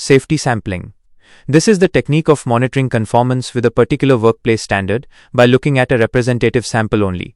safety sampling. This is the technique of monitoring conformance with a particular workplace standard by looking at a representative sample only.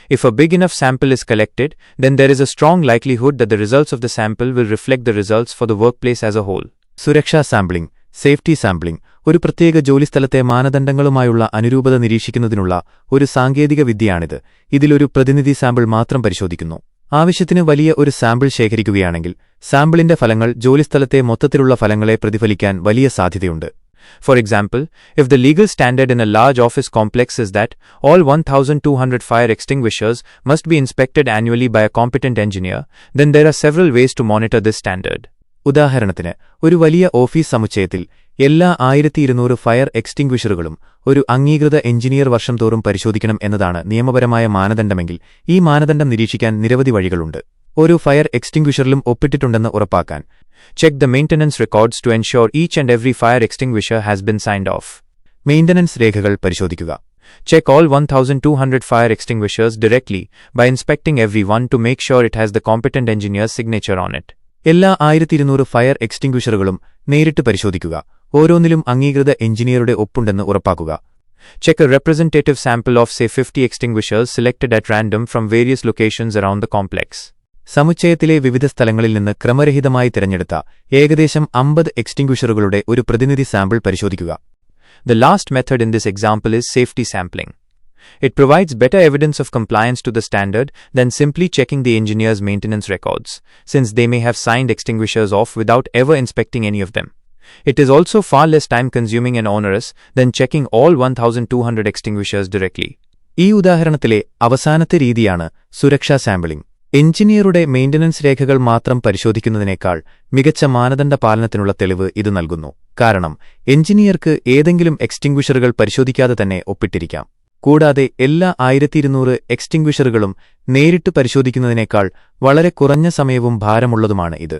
If a big enough sample is collected, then there is a strong likelihood that the results of the sample will reflect the results for the workplace as a whole. സുരക്ഷാ sampling, safety sampling ഒരു പ്രത്യേക ജോലിസ്ഥലത്തെ മാനദണ്ഡങ്ങളുമായുള്ള അനുരൂപത നിരീക്ഷിക്കുന്നതിനുള്ള ഒരു സാങ്കേതിക വിദ്യയാണിത്. ഇതിലൊരു പ്രതിനിധി sample മാത്രം പരിശോധിക്കുന്നു. ആവശ്യത്തിന് വലിയ ഒരു സാമ്പിൾ ശേഖരിക്കുകയാണെങ്കിൽ സാമ്പിളിന്റെ ഫലങ്ങൾ ജോലിസ്ഥലത്തെ മൊത്തത്തിലുള്ള ഫലങ്ങളെ പ്രതിഫലിക്കാൻ വലിയ സാധ്യതയുണ്ട്. For example, if the legal standard in a large office complex is that all 1,200 fire extinguishers must be inspected annually by a competent engineer, then there are several ways to monitor this standard. ഉദാഹരണത്തിന്, ഒരു വലിയ office സമുച്ചയത്തിൽ എല്ലാ 1200 fire എക്സ്റ്റിംഗ്വിഷറുകളും ഒരു അംഗീകൃത engineer വർഷം തോറും പരിശോധിക്കണം എന്നതാണ് നിയമപരമായ മാനദണ്ഡമെങ്കിൽ ഈ മാനദണ്ഡം നിരീക്ഷിക്കാൻ നിരവധി വഴികളുണ്ട്. ഓരോ ഫയർ എക്സ്റ്റിംഗ്വിഷറിലും ഒപ്പിട്ടിട്ടുണ്ടെന്ന് ഉറപ്പാക്കാൻ check the maintenance records to ensure each and every fire extinguisher has been signed off. Maintenance രേഖകൾ പരിശോധിക്കുക. Check all 1,200 fire extinguishers directly by inspecting every one to make sure it has the competent engineer's signature on it. എല്ലാ 1200 fire എക്സ്റ്റിംഗ്വിഷറുകളും നേരിട്ട് പരിശോധിക്കുക. ഓരോന്നിലും അംഗീകൃത എഞ്ചിനീയറുടെ ഒപ്പുണ്ടെന്ന് ഉറപ്പാക്കുക. Check a representative sample of say 50 extinguishers selected at random from various locations around the complex. സമുച്ചയത്തിലെ വിവിധ സ്ഥലങ്ങളിൽ നിന്ന് ക്രമരഹിതമായി തിരഞ്ഞെടുത്ത ഏകദേശം 50 എക്സ്റ്റിംഗ്വിഷറുകളുടെ ഒരു പ്രതിനിധി സാമ്പിൾ പരിശോധിക്കുക. The last method in this example is safety sampling. It provides better evidence of compliance to the standard than simply checking the engineer's maintenance records, since they may have signed extinguishers off without ever inspecting any of them. It is also far less time-consuming and onerous than checking all 1,200 extinguishers directly. ഈ ഉദാഹരണത്തിലെ അവസാനത്തെ രീതിയാണ് സുരക്ഷാ sampling. എഞ്ചിനീയറുടെ maintenance രേഖകൾ മാത്രം പരിശോധിക്കുന്നതിനേക്കാൾ മികച്ച മാനദണ്ഡ പാലനത്തിനുള്ള തെളിവ് ഇത് നൽകുന്നു. കാരണം എഞ്ചിനീയർക്ക് ഏതെങ്കിലും എക്സ്റ്റിംഗ്വിഷറുകൾ പരിശോധിക്കാതെ തന്നെ ഒപ്പിട്ടിരിക്കാം. കൂടാതെ എല്ലാ 1200 എക്സ്റ്റിംഗ്വിഷറുകളും നേരിട്ട് പരിശോധിക്കുന്നതിനേക്കാൾ വളരെ കുറഞ്ഞ സമയവും ഭാരമുള്ളതുമാണ് ഇത്.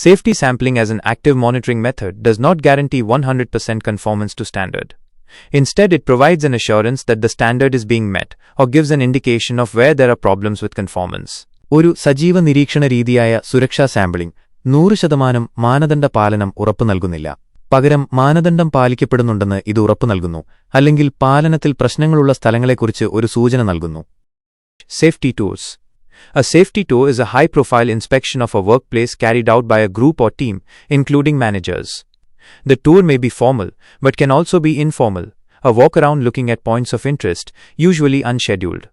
Safety sampling as an active monitoring method does not guarantee 100% conformance to standard. Instead, it provides an assurance that the standard is being met or gives an indication of where there are problems with conformance. ഒരു സജീവ നിരീക്ഷണ രീതിയായ സുരക്ഷാ sampling 100% മാനദണ്ഡ പാലനം ഉറപ്പു നൽകുന്നില്ല. പകരം മാനദണ്ഡം പാലിക്കപ്പെടുന്നുണ്ടെന്ന് ഇത് ഉറപ്പു നൽകുന്നു, അല്ലെങ്കിൽ പാലനത്തിൽ പ്രശ്നങ്ങളുള്ള സ്ഥലങ്ങളെക്കുറിച്ച് ഒരു സൂചന നൽകുന്നു. Safety tours. A safety tour is a high-profile inspection of a workplace carried out by a group or team, including managers. The tour may be formal, but can also be informal, a walk-around looking at points of interest, usually unscheduled.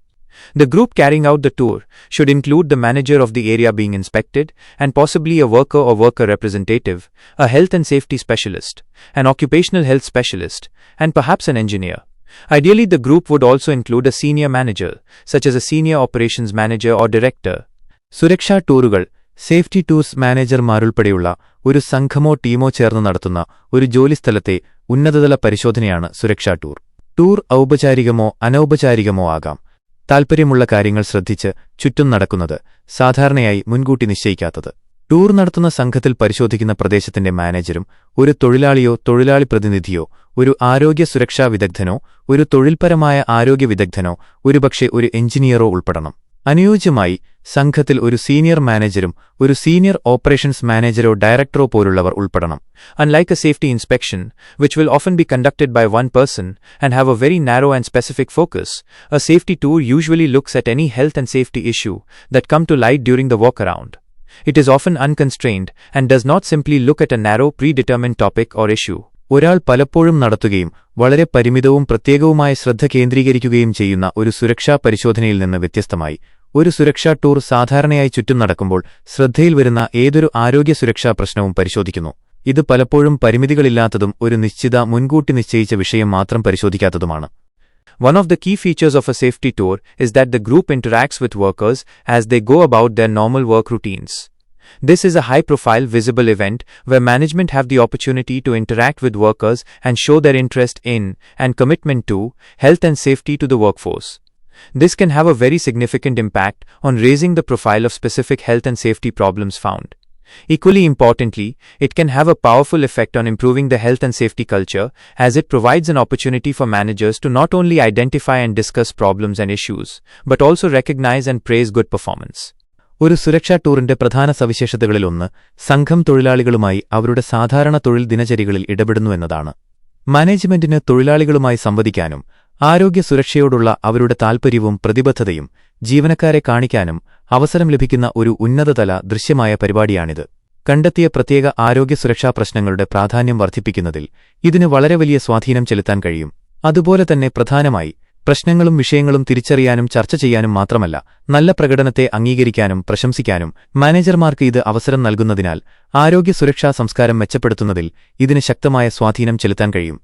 The group carrying out the tour should include the manager of the area being inspected, and possibly a worker or worker representative, a health and safety specialist, an occupational health specialist, and perhaps an engineer. Ideally, the group would also include a senior manager, such as a senior operations manager or director. സുരക്ഷാ ടൂറുകൾ safety tours മാനേജർമാരുൾപ്പെടെയുള്ള ഒരു സംഘമോ ടീമോ ചേർന്ന് നടത്തുന്ന ഒരു ജോലിസ്ഥലത്തെ ഉന്നതതല പരിശോധനയാണ് സുരക്ഷാ tour. Tour ഔപചാരികമോ അനൗപചാരികമോ ആകാം. താൽപ്പര്യമുള്ള കാര്യങ്ങൾ ശ്രദ്ധിച്ച് ചുറ്റും നടക്കുന്നത്, സാധാരണയായി മുൻകൂട്ടി നിശ്ചയിക്കാത്തത്. ടൂർ നടത്തുന്ന സംഘത്തിൽ പരിശോധിക്കുന്ന പ്രദേശത്തിന്റെ മാനേജരും ഒരു തൊഴിലാളിയോ തൊഴിലാളി പ്രതിനിധിയോ ഒരു ആരോഗ്യ സുരക്ഷാ വിദഗ്ധനോ ഒരു തൊഴിൽപരമായ ആരോഗ്യ വിദഗ്ധനോ ഒരുപക്ഷെ ഒരു എഞ്ചിനീയറോ ഉൾപ്പെടണം. അനുയോജ്യമായി സംഘത്തിൽ ഒരു സീനിയർ മാനേജരും ഒരു സീനിയർ ഓപ്പറേഷൻസ് മാനേജരോ ഡയറക്ടറോ പോലുള്ളവർ ഉൾപ്പെടണം. Unlike a safety inspection, which will often be conducted by one person and have a very narrow and specific focus, a safety tour usually looks at any health and safety issue that come to light during the walk-around. It is often unconstrained and does not simply look at a narrow predetermined topic or issue. ഒരാൾ പലപ്പോഴും നടത്തുകയും വളരെ പരിമിതവും പ്രത്യേകവുമായ ശ്രദ്ധ കേന്ദ്രീകരിക്കുകയും ചെയ്യുന്ന ഒരു സുരക്ഷാ പരിശോധനയിൽ നിന്ന് വ്യത്യസ്തമായി, ഒരു സുരക്ഷാ ടൂർ സാധാരണയായി ചുറ്റും നടക്കുമ്പോൾ ശ്രദ്ധയിൽ വരുന്ന ഏതൊരു ആരോഗ്യ സുരക്ഷാ പ്രശ്നവും പരിശോധിക്കുന്നു. ഇത് പലപ്പോഴും പരിമിതികളില്ലാത്തതും ഒരു നിശ്ചിത മുൻകൂട്ടി നിശ്ചയിച്ച വിഷയം മാത്രം പരിശോധിക്കാത്തതുമാണ്. One of the key features of a safety tour is that the group interacts with workers as they go about their normal work routines. This is a high-profile, visible event where management have the opportunity to interact with workers and show their interest in and commitment to health and safety to the workforce. This can have a very significant impact on raising the profile of specific health and safety problems found. Equally importantly, it can have a powerful effect on improving the health and safety culture, as it provides an opportunity for managers to not only identify and discuss problems and issues, but also recognize and praise good performance. ഒരു സുരക്ഷാ ടൂറിന്റെ പ്രധാന സവിശേഷതകളിലൊന്ന് സംഘം തൊഴിലാളികളുമായി അവരുടെ സാധാരണ തൊഴിൽ ദിനചര്യകളിൽ ഇടപെടുന്നുവെന്നതാണ്. മാനേജ്മെന്റിന് തൊഴിലാളികളുമായി സംവദിക്കാനും ആരോഗ്യ സുരക്ഷയോടുള്ള അവരുടെ താൽപര്യവും പ്രതിബദ്ധതയും ജീവനക്കാരെ കാണിക്കാനും അവസരം ലഭിക്കുന്ന ഒരു ഉന്നതതല ദൃശ്യമായ പരിപാടിയാണിത്. കണ്ടെത്തിയ പ്രത്യേക ആരോഗ്യ സുരക്ഷാ പ്രശ്നങ്ങളുടെ പ്രാധാന്യം വർദ്ധിപ്പിക്കുന്നതിൽ ഇതിന് വളരെ വലിയ സ്വാധീനം ചെലുത്താൻ കഴിയും. അതുപോലെ തന്നെ പ്രധാനമായി പ്രശ്നങ്ങളും വിഷയങ്ങളും തിരിച്ചറിയാനും ചർച്ച ചെയ്യാനും മാത്രമല്ല, നല്ല പ്രകടനത്തെ അംഗീകരിക്കാനും പ്രശംസിക്കാനും മാനേജർമാർക്ക് ഇത് അവസരം നൽകുന്നതിനാൽ ആരോഗ്യ സുരക്ഷാ സംസ്കാരം മെച്ചപ്പെടുത്തുന്നതിൽ ഇതിന് ശക്തമായ സ്വാധീനം ചെലുത്താൻ കഴിയും.